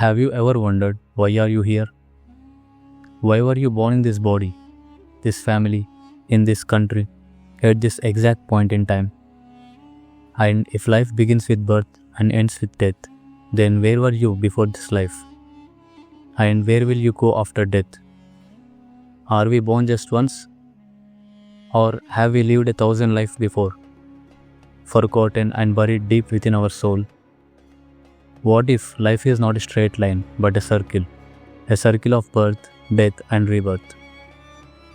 Have you ever wondered why are you here? Why were you born in this body, this family, in this country, at this exact point in time? And if life begins with birth and ends with death, then where were you before this life? And where will you go after death? Are we born just once? Or have we lived 1,000 lives before, forgotten and buried deep within our soul? What if life is not a straight line but a circle of birth, death and rebirth?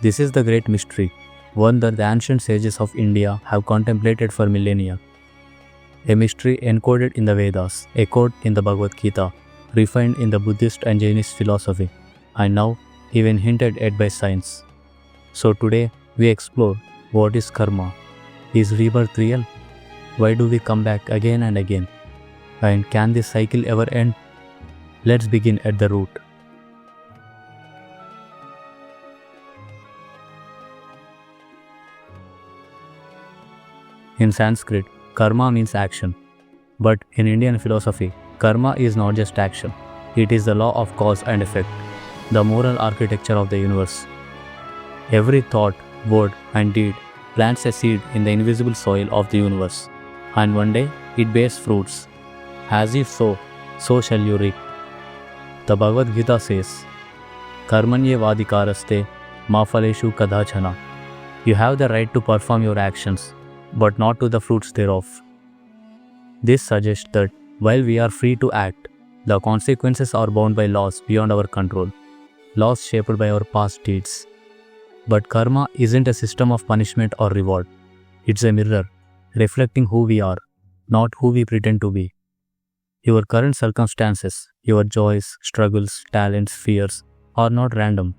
This is the great mystery, one that the ancient sages of India have contemplated for millennia. A mystery encoded in the Vedas, echoed in the Bhagavad Gita, refined in the Buddhist and Jainist philosophy, and now even hinted at by science. So today we explore what is karma. Is rebirth real? Why do we come back again and again? And can this cycle ever end? Let's begin at the root. In Sanskrit, karma means action. But in Indian philosophy, karma is not just action. It is the law of cause and effect, the moral architecture of the universe. Every thought, word, and deed plants a seed in the invisible soil of the universe, and one day it bears fruits. As if so shall you reap. The Bhagavad Gita says, Karmanye vadikaraste ma phaleshu kadachana. You have the right to perform your actions, but not to the fruits thereof. This suggests that while we are free to act, the consequences are bound by laws beyond our control, laws shaped by our past deeds. But karma isn't a system of punishment or reward. It's a mirror, reflecting who we are, not who we pretend to be. Your current circumstances, your joys, struggles, talents, fears are not random.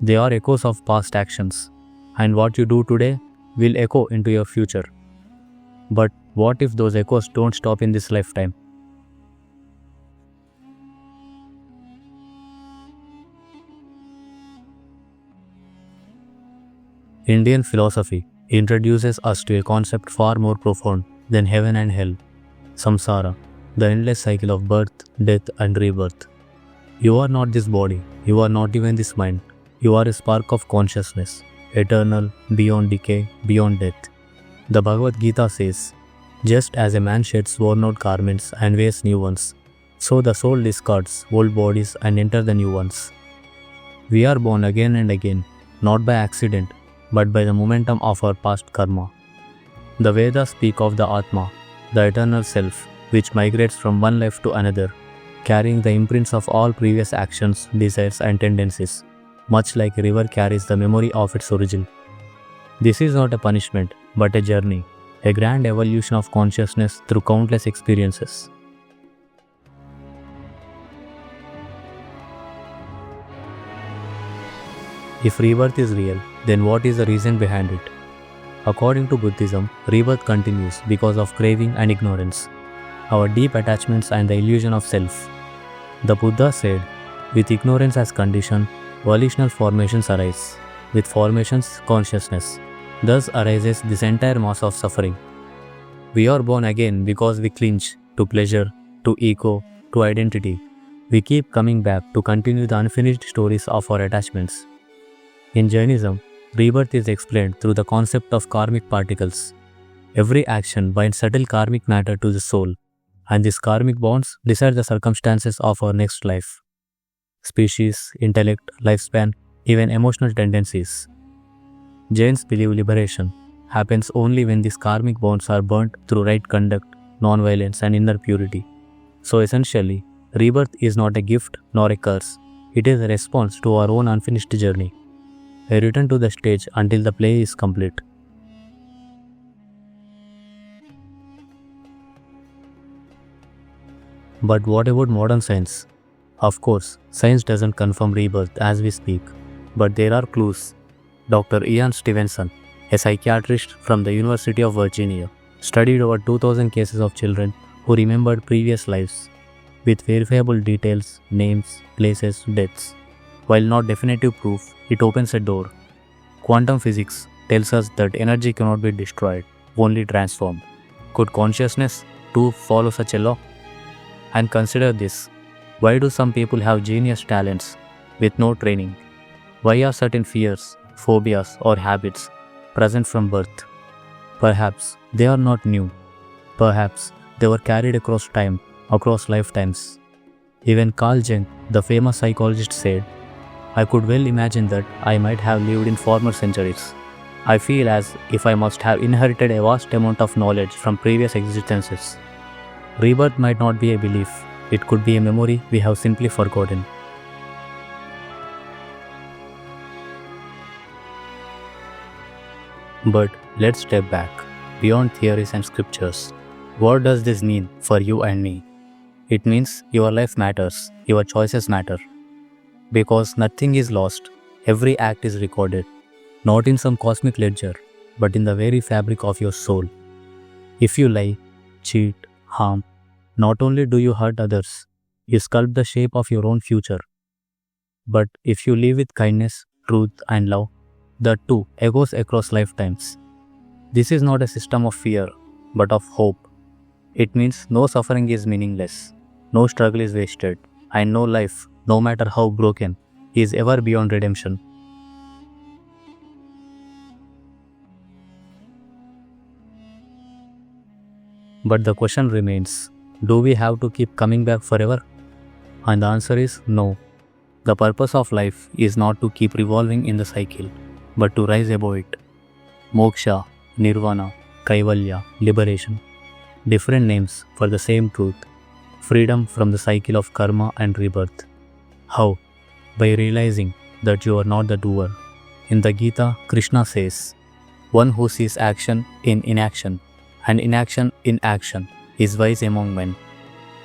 They are echoes of past actions, and what you do today will echo into your future. But what if those echoes don't stop in this lifetime? Indian philosophy introduces us to a concept far more profound than heaven and hell, samsara, the endless cycle of birth, death and rebirth. You are not this body, you are not even this mind, you are a spark of consciousness, eternal, beyond decay, beyond death. The Bhagavad Gita says, just as a man sheds worn-out garments and wears new ones, so the soul discards old bodies and enters the new ones. We are born again and again, not by accident, but by the momentum of our past karma. The Vedas speak of the Atma, the eternal self, which migrates from one life to another, carrying the imprints of all previous actions, desires and tendencies, much like a river carries the memory of its origin. This is not a punishment, but a journey, a grand evolution of consciousness through countless experiences. If rebirth is real, then what is the reason behind it? According to Buddhism, rebirth continues because of craving and ignorance, our deep attachments and the illusion of self. The Buddha said, with ignorance as condition, volitional formations arise. With formations, consciousness. Thus arises this entire mass of suffering. We are born again because we clinch to pleasure, to ego, to identity. We keep coming back to continue the unfinished stories of our attachments. In Jainism, rebirth is explained through the concept of karmic particles. Every action binds subtle karmic matter to the soul, and these karmic bonds decide the circumstances of our next life. Species, intellect, lifespan, even emotional tendencies. Jains believe liberation happens only when these karmic bonds are burnt through right conduct, non-violence and inner purity. So essentially, rebirth is not a gift nor a curse. It is a response to our own unfinished journey. A return to the stage until the play is complete. But what about modern science? Of course, science doesn't confirm rebirth as we speak, but there are clues. Dr. Ian Stevenson, a psychiatrist from the University of Virginia, studied over 2,000 cases of children who remembered previous lives, with verifiable details, names, places, deaths. While not definitive proof, it opens a door. Quantum physics tells us that energy cannot be destroyed, only transformed. Could consciousness too follow such a law? And consider this. Why do some people have genius talents with no training? Why are certain fears, phobias, or habits present from birth? Perhaps they are not new. Perhaps they were carried across time, across lifetimes. Even Carl Jung, the famous psychologist, said, "I could well imagine that I might have lived in former centuries. I feel as if I must have inherited a vast amount of knowledge from previous existences." Rebirth might not be a belief, it could be a memory we have simply forgotten. But let's step back, beyond theories and scriptures. What does this mean for you and me? It means your life matters, your choices matter. Because nothing is lost, every act is recorded, not in some cosmic ledger, but in the very fabric of your soul. If you lie, cheat, harm, not only do you hurt others, you sculpt the shape of your own future. But if you live with kindness, truth, and love, the two echoes across lifetimes. This is not a system of fear, but of hope. It means no suffering is meaningless, no struggle is wasted, and no life, no matter how broken, is ever beyond redemption. But the question remains, do we have to keep coming back forever? And the answer is no. The purpose of life is not to keep revolving in the cycle, but to rise above it. Moksha, Nirvana, Kaivalya, liberation. Different names for the same truth. Freedom from the cycle of karma and rebirth. How? By realizing that you are not the doer. In the Gita, Krishna says, "One who sees action in inaction and inaction in action is wise among men."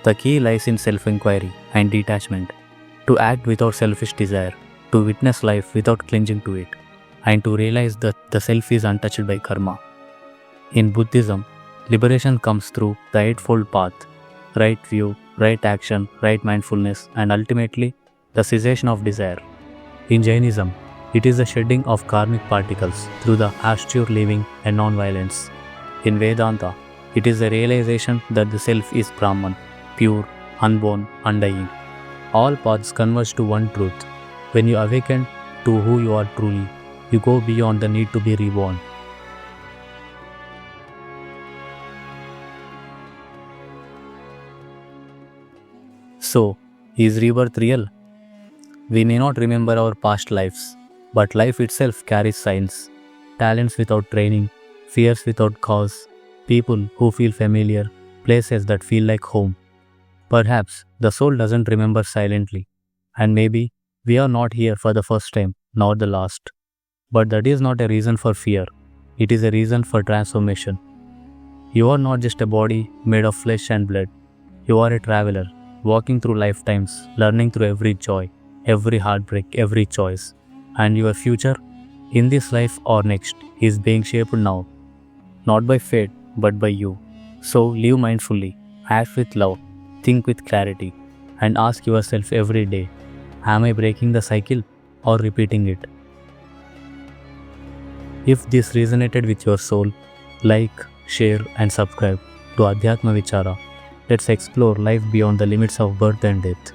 The key lies in self-inquiry and detachment. To act without selfish desire, to witness life without clinging to it, and to realize that the self is untouched by karma. In Buddhism, liberation comes through the Eightfold Path: right view, right action, right mindfulness, and ultimately, the cessation of desire. In Jainism, it is the shedding of karmic particles through the austere living and non-violence. In Vedanta, it is the realization that the self is Brahman, pure, unborn, undying. All paths converge to one truth. When you awaken to who you are truly, you go beyond the need to be reborn. So, is rebirth real? We may not remember our past lives, but life itself carries signs. Talents without training, fears without cause, people who feel familiar, places that feel like home. Perhaps the soul doesn't remember silently, and maybe we are not here for the first time, nor the last. But that is not a reason for fear, it is a reason for transformation. You are not just a body made of flesh and blood, you are a traveler, walking through lifetimes, learning through every joy, every heartbreak, every choice. And your future, in this life or next, is being shaped now, not by fate, but by you. So live mindfully, act with love, think with clarity, and ask yourself every day, am I breaking the cycle or repeating it? If this resonated with your soul, like, share, and subscribe to Adhyatma Vichara. Let's explore life beyond the limits of birth and death.